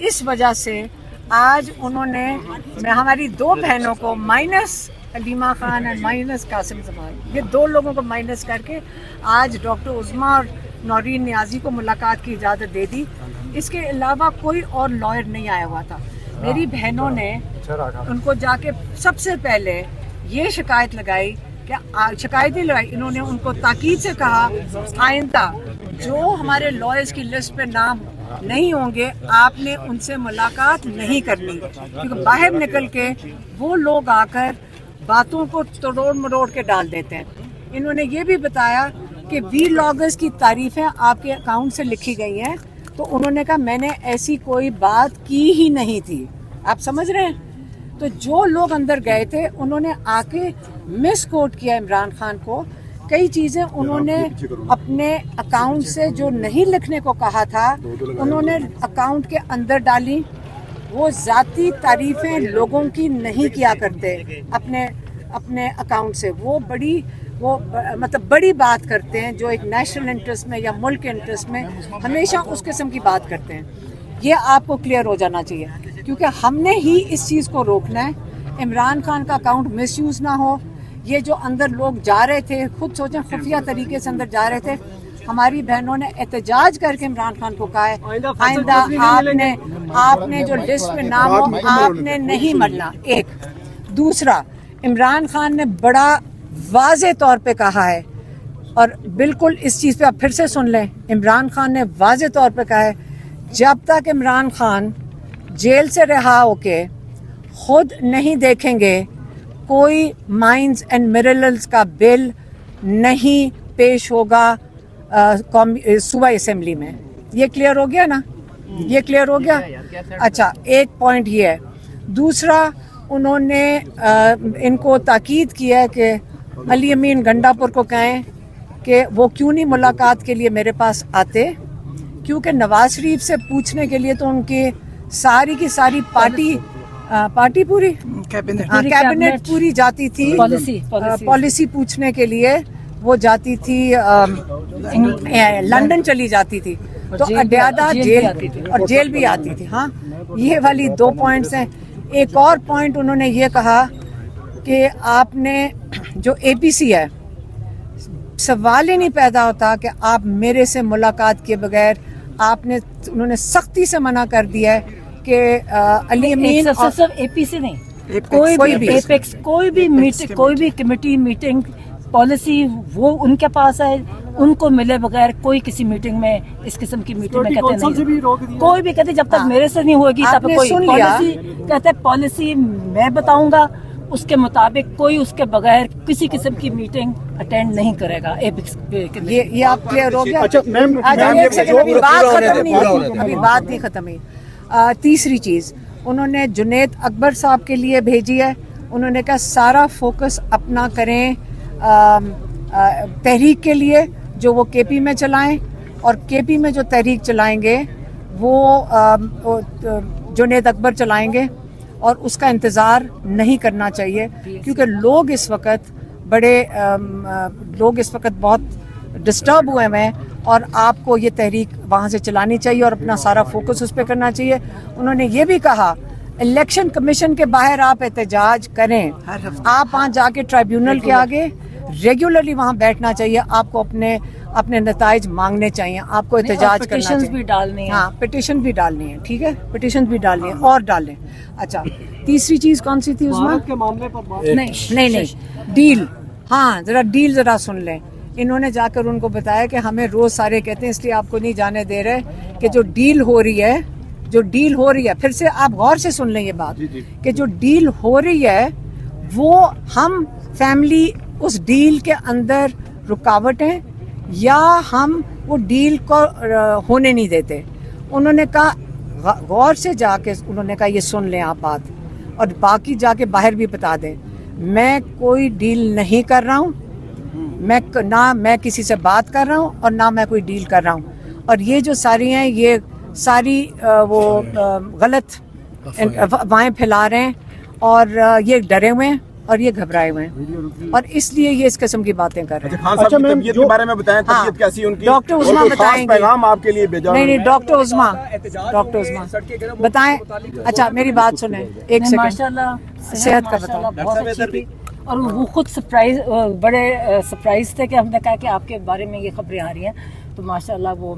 اس وجہ سے آج انہوں نے ہماری 2 بہنوں کو مائنس علیمہ خان اور مائنس قاسم زمان، یہ 2 لوگوں کو مائنس کر کے آج ڈاکٹر عظمیٰ اور نورین نیازی کو ملاقات کی اجازت دے دی. اس کے علاوہ کوئی اور لائر نہیں آیا ہوا تھا. میری بہنوں نے ان کو جا کے سب سے پہلے یہ شکایت لگائی کہ شکایت نہیں لگائی، انہوں نے ان کو تاکید سے کہا آئندہ جو ہمارے لائرز کی لسٹ پہ نام نہیں ہوں گے آپ نے ان سے ملاقات نہیں کرنی، کیونکہ باہر نکل کے وہ لوگ آ کر باتوں کو توڑ مروڑ کے ڈال دیتے ہیں. انہوں نے یہ بھی بتایا کہ وی لاگرز کی تعریفیں آپ کے اکاؤنٹ سے لکھی گئی ہیں، تو انہوں نے کہا میں نے ایسی کوئی بات کی ہی نہیں تھی. آپ سمجھ رہے ہیں؟ تو جو لوگ اندر گئے تھے انہوں نے آ کے مس کوٹ کیا عمران خان کو. کئی چیزیں انہوں نے اپنے اکاؤنٹ سے جو نہیں لکھنے کو کہا تھا انہوں نے اکاؤنٹ کے اندر ڈالی. وہ ذاتی تعریفیں لوگوں کی نہیں کیا کرتے اپنے اکاؤنٹ سے. وہ مطلب بڑی بات کرتے ہیں جو ایک نیشنل انٹرسٹ میں یا ملک کے انٹرسٹ میں ہمیشہ اس قسم کی بات کرتے ہیں. یہ آپ کو کلیئر ہو جانا چاہیے کیونکہ ہم نے ہی اس چیز کو روکنا ہے. عمران خان کا اکاؤنٹ مس یوز نہ ہو. یہ جو اندر لوگ جا رہے تھے خود سوچیں خفیہ طریقے سے اندر جا رہے تھے. ہماری بہنوں نے احتجاج کر کے عمران خان کو کہا ہے آئندہ آپ نے جو لسٹ میں نام ہو آپ نے نہیں مرنا. ایک دوسرا عمران خان نے بڑا واضح طور پہ کہا ہے اور بالکل اس چیز پہ آپ پھر سے سن لیں. عمران خان نے واضح طور پہ کہا ہے جب تک عمران خان جیل سے رہا ہو کے خود نہیں دیکھیں گے کوئی مائنز اینڈ منرلز کا بل نہیں پیش ہوگا صوبائی اسمبلی میں. یہ کلیئر ہو گیا نا؟ یہ کلیئر ہو گیا. اچھا ایک پوائنٹ یہ ہے. دوسرا انہوں نے ان کو تاکید کیا ہے کہ علی امین گنڈا پور کو کہیں کہ وہ کیوں نہیں ملاقات کے لیے میرے پاس آتے، کیونکہ نواز شریف سے پوچھنے کے لیے تو ان کی ساری پارٹی پوری کیبنٹ پوری جاتی تھی. پالیسی پوچھنے کے لیے وہ جاتی تھی لندن چلی جاتی تھی تو اڈیادہ جیل بھی آتی تھی. ہاں یہ والی 2 پوائنٹس ہیں. ایک اور پوائنٹ انہوں نے یہ کہا کہ آپ نے جو اے پی سی ہے سوال ہی نہیں پیدا ہوتا کہ آپ میرے سے ملاقات کیے بغیر انہوں نے سختی سے منع کر دیا ہے کہ علی امین اے پی سی نہیں کوئی بھی میٹنگ کوئی بھی کمیٹی میٹنگ پالیسی وہ ان کے پاس ہے. ان کو ملے بغیر کوئی کسی میٹنگ میں اس قسم کی میٹنگ میں کہتے نہیں. کوئی بھی کہتے جب تک میرے سے نہیں ہوگی تب کوئی پالیسی کہتے پالیسی میں بتاؤں گا اس کے مطابق کوئی اس کے بغیر کسی قسم کی میٹنگ اٹینڈ نہیں کرے گا. یہ آپ کلیئر ہو گیا. ابھی بات نہیں ختم ہوئی. تیسری چیز انہوں نے جنید اکبر صاحب کے لیے بھیجی ہے. انہوں نے کہا سارا فوکس اپنا کریں تحریک کے لیے جو وہ کے پی میں چلائیں، اور کے پی میں جو تحریک چلائیں گے وہ جنید اکبر چلائیں گے، اور اس کا انتظار نہیں کرنا چاہیے کیونکہ لوگ اس وقت بہت ڈسٹرب ہوئے ہیں اور آپ کو یہ تحریک وہاں سے چلانی چاہیے اور اپنا سارا فوکس اس پہ کرنا چاہیے. انہوں نے یہ بھی کہا الیکشن کمیشن کے باہر آپ احتجاج کریں، آپ وہاں جا کے ٹرائیبیونل کے آگے ریگولرلی وہاں بیٹھنا چاہیے، آپ کو اپنے نتائج مانگنے چاہیے، آپ کو احتجاج کرنا چاہیے. بھی ڈالنی ہے. ہاں پٹیشن بھی ڈالنی ہے. ٹھیک ہے پٹیشن بھی ڈالنی ہے اور ڈالیں. اچھا تیسری چیز کون سی تھی اس میں؟ نہیں ڈیل. ہاں ذرا سن لیں. انہوں نے جا کر ان کو بتایا کہ ہمیں روز سارے کہتے ہیں اس لیے آپ کو نہیں جانے دے رہے کہ جو ڈیل ہو رہی ہے پھر سے آپ غور سے سن لیں یہ بات کہ جو ڈیل ہو رہی ہے وہ ہم فیملی اس ڈیل کے اندر رکاوٹ ہیں یا ہم وہ ڈیل کو ہونے نہیں دیتے. انہوں نے کہا غور سے جا کے انہوں نے کہا یہ سن لیں آپ بات اور باقی جا کے باہر بھی بتا دیں میں کوئی ڈیل نہیں کر رہا ہوں، نہ میں کسی سے بات کر رہا ہوں اور نہ میں کوئی ڈیل کر رہا ہوں. اور یہ جو ساری ہیں یہ ساری وہ غلط وائیں پھیلا رہے ہیں اور یہ ڈرے ہوئے ہیں اور یہ گھبرائے ہوئے ہیں اور اس لیے یہ اس قسم کی باتیں کر رہے ہیں. خان صاحب کی طبیعت کے بارے میں بتائیں, طبیعت کیسی ان کی؟ ڈاکٹر عظمیٰ بتائیں گے. پیغام آپ کے لیے بھیجا؟ نہیں ڈاکٹر عظمیٰ بتائیں. اچھا میری بات سنیں ایک سیکنڈ. ماشاءاللہ صحت کا بتاؤ. بہت اچھی تھی اور وہ خود سرپرائز بڑے سرپرائز تھے کہ ہم نے کہا کہ آپ کے بارے میں یہ خبریں آ رہی ہیں, تو ماشاءاللہ وہ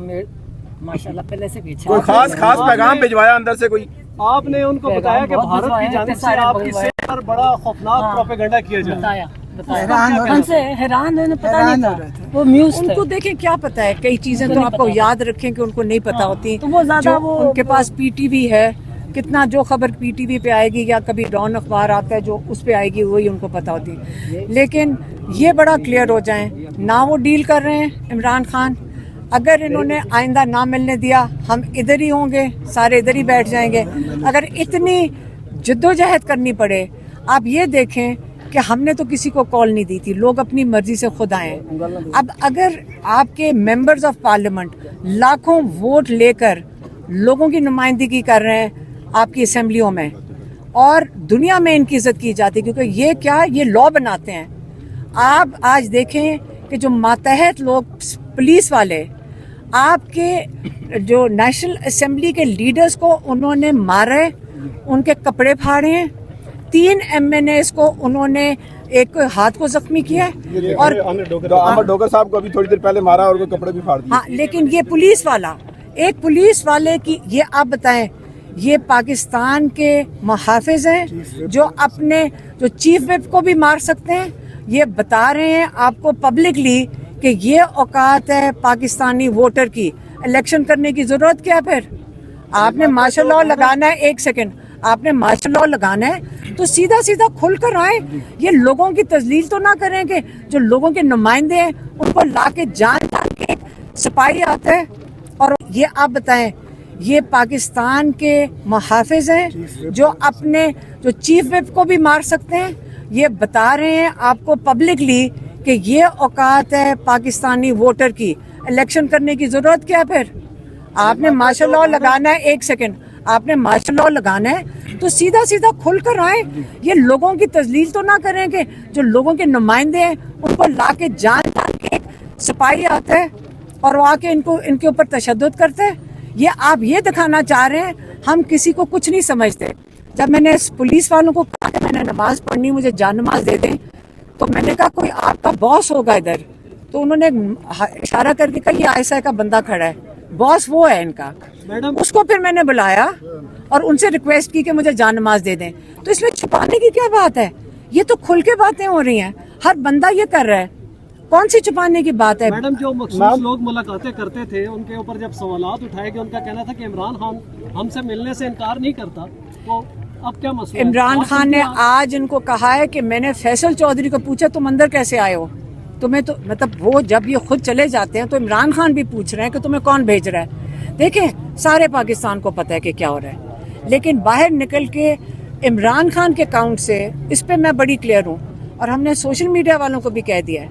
ماشاءاللہ پہلے سے بھی کوئی خاص پیغام بھجوایا اندر سے کوئی؟ آپ نے ان کو بتایا کہ بھارت کی جانب سے آپ کی صحت پر بڑا خوفناک پروپیگنڈا کیا جائے. حیران ہونے پتہ نہیں تھا وہ میوز ان کو دیکھیں کیا پتا ہے, کئی چیزیں تو آپ کو یاد رکھیں کہ ان کو نہیں پتا ہوتی. تو وہ زیادہ ان کے پاس پی ٹی وی ہے, کتنا جو خبر پی ٹی وی پہ آئے گی یا کبھی ڈان اخبار آتا ہے جو اس پہ آئے گی وہی ان کو پتا ہوتی. لیکن یہ بڑا کلیئر ہو جائیں, نہ وہ ڈیل کر رہے ہیں عمران خان. اگر انہوں نے آئندہ نہ ملنے دیا ہم ادھر ہی ہوں گے, سارے ادھر ہی بیٹھ جائیں گے. اگر اتنی جدوجہد کرنی پڑے, آپ یہ دیکھیں کہ ہم نے تو کسی کو کال نہیں دی تھی, لوگ اپنی مرضی سے خود آئے ہیں. اب اگر آپ کے ممبرز آف پارلیمنٹ لاکھوں ووٹ لے کر لوگوں کی نمائندگی کر رہے ہیں آپ کی اسمبلیوں میں, اور دنیا میں ان کی عزت کی جاتی ہے کیونکہ یہ کیا یہ لا بناتے ہیں. آپ آج دیکھیں کہ جو ماتحت لوگ پولیس والے آپ کے جو نیشنل اسمبلی کے لیڈرز کو انہوں نے مارے, ان کے کپڑے پھاڑے ہیں. 3 MNAs کو انہوں نے ایک ہاتھ کو زخمی کیا ہے اور احمد ڈوگر صاحب کو ابھی تھوڑی دیر پہلے مارا اور کپڑے بھی پھاڑ دیے. ہاں لیکن یہ پولیس والا, ایک پولیس والے کی, یہ آپ بتائیں یہ پاکستان کے محافظ ہیں جو اپنے جو چیف وپ کو بھی مار سکتے ہیں. یہ بتا رہے ہیں آپ کو پبلکلی کہ یہ اوقات ہے پاکستانی ووٹر کی, الیکشن کرنے کی ضرورت کیا. پھر آپ نے مارشل لاء لگانا ہے, ایک سیکنڈ, آپ نے مارشل لاء لگانا ہے تو سیدھا کھل کر آئیں. یہ لوگوں کی تذلیل تو نہ کریں کہ جو لوگوں کے نمائندے ہیں ان کو لا کے جان کے ایک سپاہی آتا ہے. اور یہ آپ بتائیں یہ پاکستان کے محافظ ہیں جو اپنے جو چیف وپ کو بھی مار سکتے ہیں. یہ بتا رہے ہیں آپ کو پبلکلی کہ یہ اوقات ہے پاکستانی ووٹر کی, الیکشن کرنے کی ضرورت کیا. پھر آپ نے مارشل لاء لگانا ہے, ایک سیکنڈ, آپ نے مارشل لاء لگانا ہے تو سیدھا کھل کر آئیں. یہ لوگوں کی تذلیل تو نہ کریں کہ جو لوگوں کے نمائندے ہیں ان کو لا کے جان کے ایک سپاہی آتا ہے اور وہ آ کے ان کے اوپر تشدد کرتے ہیں. یہ آپ یہ دکھانا چاہ رہے ہیں ہم کسی کو کچھ نہیں سمجھتے. جب میں نے پولیس والوں کو کہا کہ میں نے نماز پڑھنی, مجھے جان نماز دے دیں, تو میں نے کہا کوئی آپ کا باس ہوگا ادھر, تو انہوں نے اشارہ کر کے کہا یہ ISI کا بندہ کھڑا ہے, باس وہ ہے ان کا. اس کو پھر میں نے بلایا اور ان سے ریکویسٹ کی کہ مجھے جان نماز دے دیں. تو اس میں چھپانے کی کیا بات ہے, یہ تو کھل کے باتیں ہو رہی ہیں, ہر بندہ یہ کر رہا ہے, کون سی چھپانے کی بات ہے. میڈم جو مخصوص لوگ ملاقاتیں کرتے تھے ان کے اوپر جب سوالات اٹھائے گئے ان کا کہنا تھا کہ عمران خان ہم سے ملنے سے انکار نہیں کرتا, تو اب کیا مسئلہ ہے؟ عمران خان نے آج ان کو کہا ہے کہ میں نے فیصل چودھری کو پوچھا تم اندر کیسے آئے ہو. تمہیں تو مطلب وہ جب یہ خود چلے جاتے ہیں تو عمران خان بھی پوچھ رہے ہیں کہ تمہیں کون بھیج رہا ہے. دیکھیں سارے پاکستان کو پتہ ہے کہ کیا ہو رہا ہے, لیکن باہر نکل کے عمران خان کے اکاؤنٹ سے اس پہ میں بڑی کلیئر ہوں, اور ہم نے سوشل میڈیا والوں کو بھی کہہ دیا ہے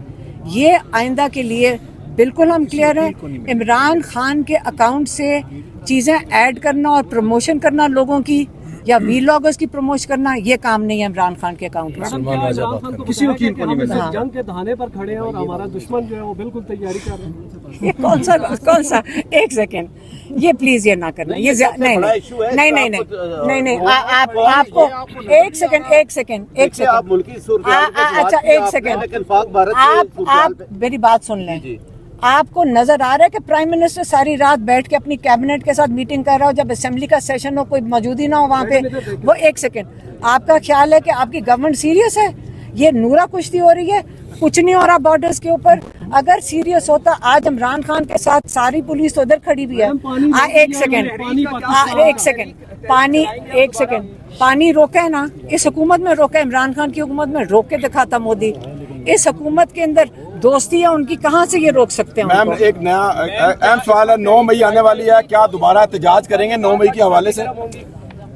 یہ آئندہ کے لیے بالکل ہم کلیئر ہیں. عمران خان کے اکاؤنٹ سے چیزیں ایڈ کرنا اور پروموشن کرنا لوگوں کی یا ویلاگرز کی پروموٹ کرنا یہ کام نہیں ہے عمران خان کے اکاؤنٹ میں. کسی وکیل کو نہیں, جنگ کے دہانے پر کھڑے ہیں اور ہمارا دشمن جو ہے وہ بالکل تیاری کر رہے ہیں. یہ کون سا ایک سیکنڈ, یہ پلیز یہ نہ کرنا, یہ نہیں آپ کو ایک سیکنڈ اچھا ایک سیکنڈ آپ میری بات سن لیں. آپ کو نظر آ رہا ہے کہ پرائم منسٹر ساری رات بیٹھ کے اپنی کیبنٹ کے ساتھ میٹنگ کر رہا ہو جب اسمبلی کا سیشن ہو, کوئی موجود ہی نہ ہو وہاں پہ. وہ ایک سیکنڈ, آپ کا خیال ہے کہ آپ کی گورنمنٹ سیریس ہے؟ یہ نورا کشتی ہو رہی ہے, کچھ نہیں ہو رہا بارڈرز کے اوپر. اگر سیریس ہوتا آج عمران خان کے ساتھ ساری پولیس تو ادھر کھڑی بھی ہے. ایک سیکنڈ پانی روکا ہے نا, اس حکومت میں روکا ہے, عمران خان کی حکومت میں روک کے دکھاتا مودی. اس حکومت کے اندر دوستی ہے ان کی, کہاں سے یہ روک سکتے ہیں؟ میم ایک نیا اہم سوال ہے, 9 مئی آنے والی ہے, کیا دوبارہ احتجاج کریں گے 9 مئی کے حوالے سے؟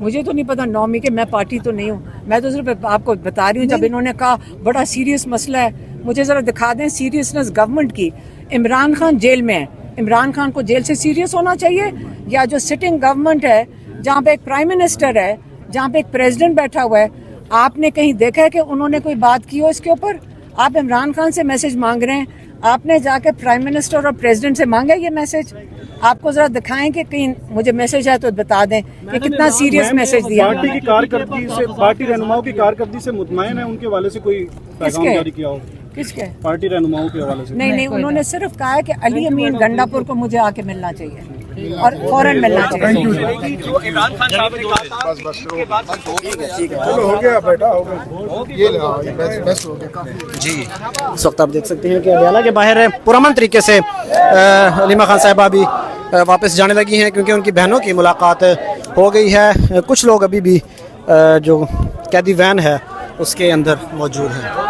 مجھے تو نہیں پتا 9 مئی کے, میں پارٹی تو نہیں ہوں, میں تو صرف آپ کو بتا رہی ہوں. جب انہوں نے کہا بڑا سیریس مسئلہ ہے, مجھے ذرا دکھا دیں سیریسنس گورنمنٹ کی. عمران خان جیل میں ہے, عمران خان کو جیل سے سیریس ہونا چاہیے, یا جو سٹنگ گورنمنٹ ہے جہاں پہ ایک پرائم منسٹر ہے, جہاں پہ ایک پریزیڈنٹ بیٹھا ہوا ہے, آپ نے کہیں دیکھا ہے کہ انہوں نے کوئی بات کی ہو اس کے اوپر؟ آپ عمران خان سے میسج مانگ رہے ہیں, آپ نے جا کے پرائم منسٹر اور پریزیڈنٹ سے مانگا یہ میسج؟ آپ کو ذرا دکھائیں کہ کہیں مجھے میسج ہے تو بتا دیں کہ کتنا سیریس میسج دیا. پارٹی کی کارکردگی سے, پارٹی رہنماؤں کی کارکردگی سے مطمئن ہے, ان کے حوالے سے کوئی پیغام جاری کیا ہو؟ کس کے؟ پارٹی رہنماؤں کے حوالے سے. نہیں, انہوں نے صرف کہا ہے کہ علی امین گنڈا پور کو مجھے آ کے ملنا چاہیے اور فوراً ملنا چاہیے. جی اس وقت آپ دیکھ سکتے ہیں کہ ادیالہ کے باہر پرامن طریقے سے علیمہ خان صاحبہ بھی واپس جانے لگی ہیں کیونکہ ان کی بہنوں کی ملاقات ہو گئی ہے. کچھ لوگ ابھی بھی جو قیدی وین ہے اس کے اندر موجود ہیں.